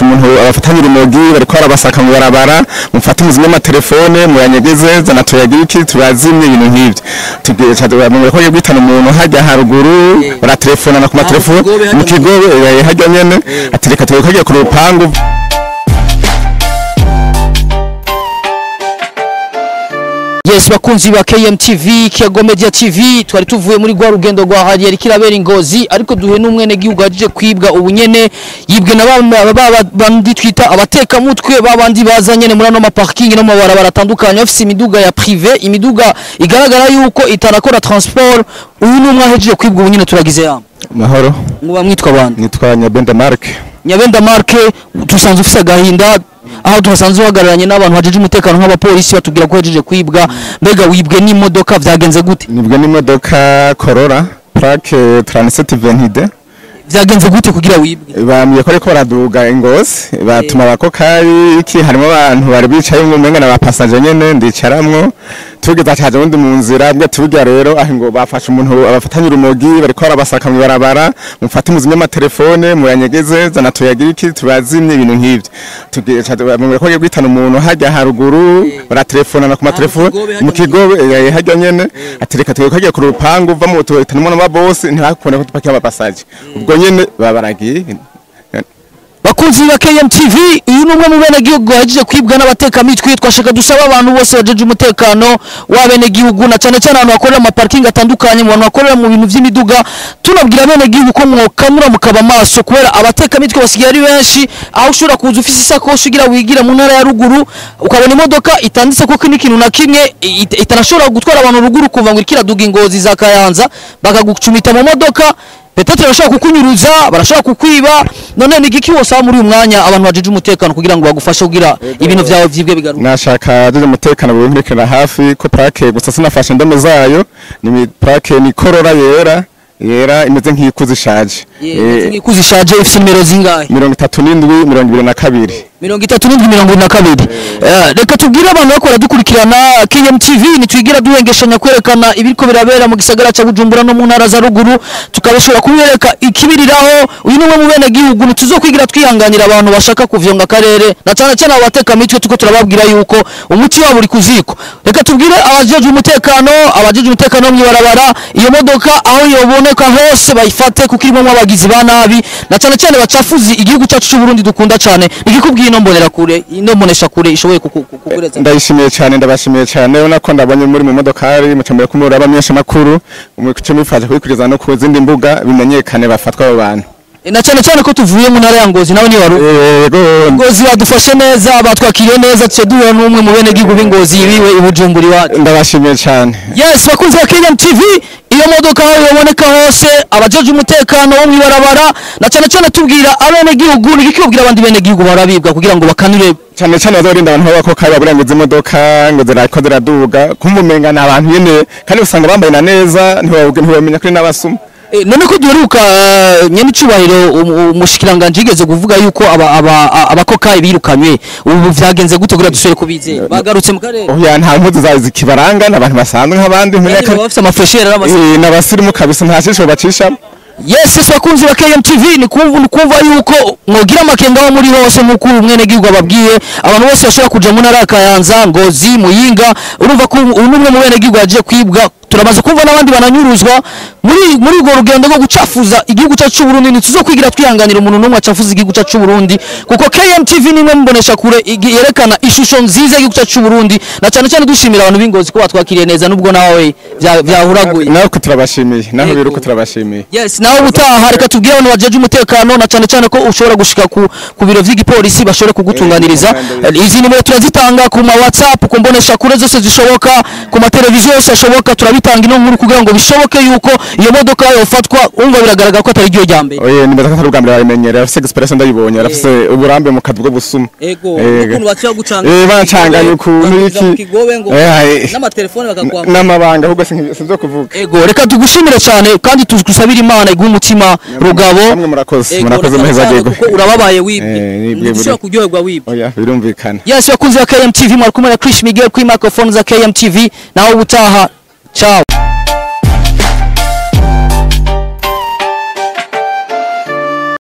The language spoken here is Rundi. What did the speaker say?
umuntu abafatanye urumogi bariko arabasaka mu barabara mufate muzimye amatelefone muyanyegeze zana tuyagira iki turazimye ibintu nk'ivyo tugiye cyadubamwe ko yegwitana umuntu hajya haruguru baratelefona ku matelefone mu kigobe hajya nyene atereka tukagiye ku rupangu. Yes, bakunzi ba KMTV Kiyago Media TV twari tuvuye muri gwa rugendo rwa hari yari kirabera Ingozi ariko duhe n'umwene gihugu aje kwibwa ubunyene yibwe na bandi twita abateka mutwe babandi bazanye muri no parking no mabarabara atandukanye afise imiduga ya privé imiduga igaragara yuko itarakora transport uyu n'umwaheje kwibwa ubunyene turagize ya mahoro muba mwitwa bandi nitwa Nyabenda Mark tusanzwe ufise gahinda aho tuhasanzwe uhagararanye n'abantu bajeje umutekano nk'abapolisi batubwira ko yajeje kwibwa mbega wibwe n'imodoka vyagenze gute? Nibwe n'imodoka Corolla plaque 3720 vyagenze gute kugira wibwe? Bamye ko ariko baraduga Ingozi batuma bakokari iki harimo abantu bari bicaye mu menga na bapasaje nyene ndicaramwo tugeza cyaje undi mu nzira bwe tuburya rero aho ngo bafashe umuntu abafatanye urumogi bariko arabasaka mu barabara mufate muzimye amatelefone muyanyegeze zana tuyagira iki turazimye ibintu nk'ivyo tugiye cyadubamwe ko yegwitana umuntu hajya haruguru baratelefona ku matelefone mu kigobe hajya nyene atereka tukagiye ku rupangu uva mu tutanimo n'ababosi ntibakubone ko tupakiye abapasaje ubwo nyene babaragiye. Bakunzi ba KMTV uyu numwe mu bene gihugu yaje kwibwa n'abateka mitwe twashaka dusaba abantu bose bajeje umutekano w'abene gihugu na cyane cyane abantu bakorera mu parking atandukanye mu bantu bakorera mu bintu vy'imiduga tunabwira bene gihugu ko mwokamura mukaba maso kubera abateka mitwe basigaye ari benshi aho ushobora kuza ufise isakoshi ugira wigira mu ntara ya ruguru ukabona imodoka itanditse ko n'ikintu na kimwe itanashobora gutwara abantu ruguru kuva ngo ikiraduga Ingozi za Kayanza bakagucumita mu modoka Petete barashaka kukunyuruza barashaka kukwiba none ni giki wose muri uyu mwanya abantu bajeje umutekano kugira ngo bagufashe kugira ibintu vyawe vyibwe bigaruka. Nashaka ajeje umutekano bumvikana hafi ko plaque gusa sinafashe ndome zayo ni plaque ni Corolla yera imeze nk'ikuzi ishaje nk'ikuzi ishaje ifite nimero zingahe 37 22 reka tubwire abantu bakora dukurikirana KMTV ni twigira duhengeshanya kwerekana ibiriko birabera mu gisagara ca Bujumbura no mu ntara za ruguru tukabashora kubereka ikibiriraho uyu numwe mu bene gihugu tuzokwigira twihanganira abantu bashaka kuvyonga karere na cyane cyane abateka mitwe tuko turababwira yuko umuti wabo uri kuziko. Reka tubwire abajeje umutekano mu barabara iyo modoka aho yoboneka hose bayifate kukirimo abagizi ba nabi na cyane cyane bacafuzi igihugu cyacu cy'u Burundi dukunda cyane igikubwiye ino mbonera kure ino mbonesha kure ishoboye kukureza. Ndayishimiye cyane ndabashimiye cyane ubona ko ndabanye muri mu modokari mucambere kumura abamenyesha makuru umuco mifaje kwikuriza no ku zindi mbuga bimenyekane bafatwa abo bantu na cyane ko tuvuye mu ntara ya Ngozi nawe ni waru Ngozi badufashe neza batwakiriye neza cyeduwe n'umwe mu bene gihugu b'Ingozi ibiwe ibujumburi wa ndabashimiye cyane. Yes bakunze ba KMTV iyo modoka aho yoboneka hose abajeje umutekano wo mwibarabara na cyane tubwira abene gihugu nikikubwira abandi bene gihugu barabibwa kugira ngo bakanure cyane bazorinda abantu bako kari baburangiza imodoka ngo ziraduga kumumenga na abantu yene kandi usanga bambaye na neza ntibamenya kuri n'abasuma. None ko duheruka nyene cubahiro umushikiranganje yigeze kuvuga yuko abakoka birukanywe ubu vyagenze gute kugira dusore kubize bagarutse mu karere oya nta mpuzu zazi kibaranga n'abantu basanzwe nk'abandi bafite amafreshera n'abasirimu kabisa nta shisho bacisha. Yes bakunzi ba KMTV ni kumva yuko mwogira amakenga wa muri hose mukuru mwene gihugu ababwiye abantu bose bashobora kuja mu ntara ya Kayanza Ngozi Muyinga urumva ko unumwe mu bene gihugu yaje kwibwa turamaze kumva n'abandi bananyuruzwa muri go rugendo rwo gucafuza igihugu cyacu cy'u Burundi ntituzokwigira twihanganira umuntu numwe acafuza igihugu cyacu cy'u Burundi kuko KMTV nimwe mbonesha kure yerekana ishusho nziza y'igihugu cyacu cy'u Burundi na cyane dushimira abantu b'Ingozi ko batwakiriye neza nubwo nawe vyahuraguye nawe ko turabashimiye naho biruko turabashimiye. Yes nawe utaha reka tubwire abantu bajeje umutekano na cyane ko ushobora gushika ku biro vy'igipolisi bashobore kugutunganiriza izi nimero turazitanga ku ma WhatsApp ku mbonesha kure zose zishoboka ku ma televiziyo yose ashoboka turabitanga ino nkuru kugira ngo bishoboke yuko iyo modoka yofatwa umva biragaragara ko atari ryo ryambe oye nimeza ko rugambira bamenyera afise experience ndayibonye afise uburambe mu kadubwo busuma ukuntu baciye gucanga bancanganye ukuntu iki n'amatelefone bakakwamba n'amabanga ahubwo sinzo kuvuga reka tugushimire cyane kandi tugusabira Imana iguha umutima rugabo namwe murakoze muheza gego kuko urababaye wibwe ushobora kuryoherwa wibwe oya birumvikana. Yes bakunze ba KMTV mwari kumwe na Chris Miguel kuri microphone za KMTV naho ubutaha ciao.